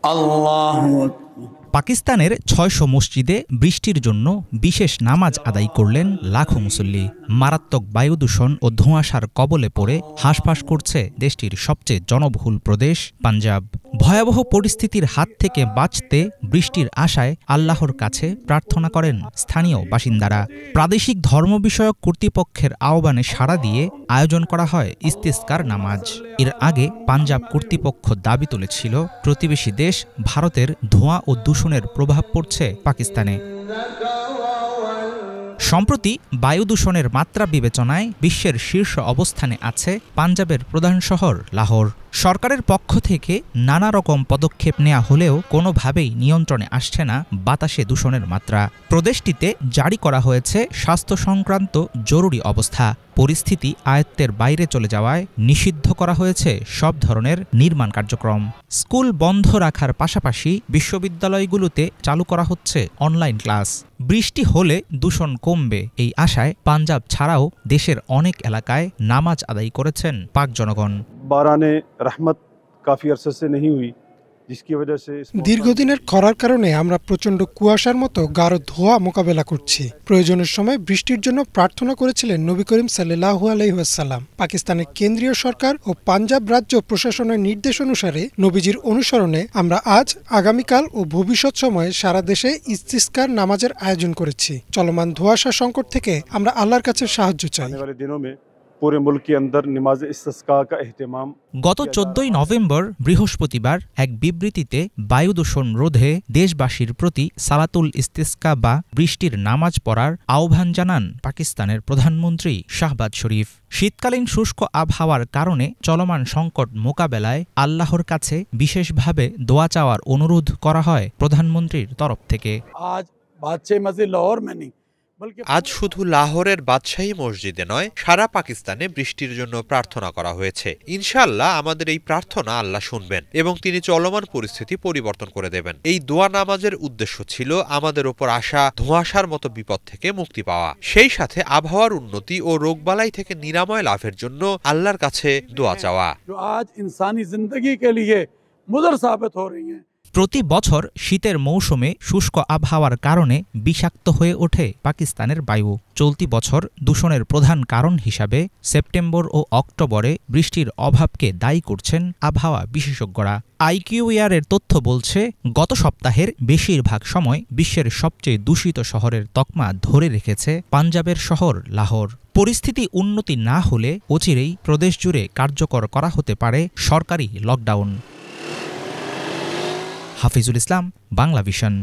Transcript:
আল্লাহু পাকিস্তানের ৬০০ মসজিদে বৃষ্টির জন্য বিশেষ নামাজ আদায় করলেন লাখো মুসল্লি। মারাত্মক বায়ুদূষণ ও ধোঁয়াশার কবলে পড়ে হাঁসফাঁস করছে দেশটির সবচেয়ে জনবহুল প্রদেশ পাঞ্জাব। ভয়াবহ পরিস্থিতির হাত থেকে বাঁচতে বৃষ্টির আশায় আল্লাহর কাছে প্রার্থনা করেন স্থানীয় বাসিন্দারা। প্রাদেশিক ধর্ম বিষয়ক কর্তৃপক্ষের আহ্বানে সাড়া দিয়ে আয়োজন করা হয় ইস্তিসকার নামাজ। এর আগে পাঞ্জাব কর্তৃপক্ষ দাবি তুলেছিল প্রতিবেশী দেশ ভারতের ধোঁয়া ও দূষণের প্রভাব পড়ছে পাকিস্তানে। সম্প্রতি বায়ু দূষণের মাত্রা বিবেচনায় বিশ্বের শীর্ষ অবস্থানে আছে পাঞ্জাবের প্রধান শহর লাহোর। সরকারের পক্ষ থেকে নানা রকম পদক্ষেপ নেওয়া হলেও কোনোভাবেই নিয়ন্ত্রণে আসছে না বাতাসে দূষণের মাত্রা। প্রদেশটিতে জারি করা হয়েছে স্বাস্থ্য সংক্রান্ত জরুরি অবস্থা। পরিস্থিতি আয়ত্তের বাইরে চলে যাওয়ায় নিষিদ্ধ করা হয়েছে সব ধরনের নির্মাণ কার্যক্রম। স্কুল বন্ধ রাখার পাশাপাশি বিশ্ববিদ্যালয়গুলোতে চালু করা হচ্ছে অনলাইন ক্লাস। বৃষ্টি হলে দূষণ কমবে এই আশায় পাঞ্জাব ছাড়াও দেশের অনেক এলাকায় নামাজ আদায় করেছেন পাক জনগণ। বারানে রহমত কাফি আরসা সে নেহি হুই, দীর্ঘদিনের খরার কারণে আমরা প্রচণ্ড কুয়াশার মতো গাঢ় ধোঁয়া মোকাবেলা করছি। প্রয়োজনের সময় বৃষ্টির জন্য প্রার্থনা করেছিলেন নবী করিম সাল্লাল্লাহু আলাইহি ওয়াসাল্লাম। পাকিস্তানের কেন্দ্রীয় সরকার ও পাঞ্জাব রাজ্য প্রশাসনের নির্দেশ অনুসারে নবীজির অনুসরণে আমরা আজ, আগামীকাল ও ভবিষ্যৎ সময়ে সারা দেশে ইস্তিসকার নামাজের আয়োজন করেছি। চলমান ধোঁয়াশা সংকট থেকে আমরা আল্লাহর কাছে সাহায্য চাই। গত ১৪ই নভেম্বর বৃহস্পতিবার এক বিবৃতিতে বায়ু দূষণ রোধে দেশবাসীর প্রতি সালাতুল ইস্তিসকা বা বৃষ্টির নামাজ পড়ার আহ্বান জানান পাকিস্তানের প্রধানমন্ত্রী শাহবাজ শরীফ। শীতকালীন শুষ্ক আবহাওয়ার কারণে চলমান সংকট মোকাবেলায় আল্লাহর কাছে বিশেষভাবে দোয়া চাওয়ার অনুরোধ করা হয় প্রধানমন্ত্রীর তরফ থেকে। আজ শুধু লাহোরের বাদশাহী মসজিদে নয়, সারা পাকিস্তানে বৃষ্টির জন্য প্রার্থনা করা হয়েছে। ইনশাআল্লাহ আমাদের এই প্রার্থনা আল্লাহ শুনবেন এবং তিনি চলমান পরিস্থিতি পরিবর্তন করে দেবেন। এই দোয়া নামাজের উদ্দেশ্য ছিল আমাদের ওপর আসা ধোঁয়াশার মতো বিপদ থেকে মুক্তি পাওয়া, সেই সাথে আবহাওয়ার উন্নতি ও রোগবালাই থেকে নিরাময় লাভের জন্য আল্লাহর কাছে দোয়া চাওয়া। আজ ইনসানি জিন্দেগি কে লিয়ে মুদর সাবিত হো রহি হ্যায়। প্রতি বছর শীতের মৌসুমে শুষ্ক আবহাওয়ার কারণে বিষাক্ত হয়ে ওঠে পাকিস্তানের বায়ু। চলতি বছর দূষণের প্রধান কারণ হিসাবে সেপ্টেম্বর ও অক্টোবরে বৃষ্টির অভাবকে দায়ী করছেন আবহাওয়া বিশেষজ্ঞরা। আইকিউইআরের তথ্য বলছে, গত সপ্তাহের বেশিরভাগ সময় বিশ্বের সবচেয়ে দূষিত শহরের তকমা ধরে রেখেছে পাঞ্জাবের শহর লাহোর। পরিস্থিতি উন্নতি না হলে অচিরেই প্রদেশ জুড়ে কার্যকর করা হতে পারে সরকারি লকডাউন। হাফিজুল ইসলাম, বাংলা ভিশন।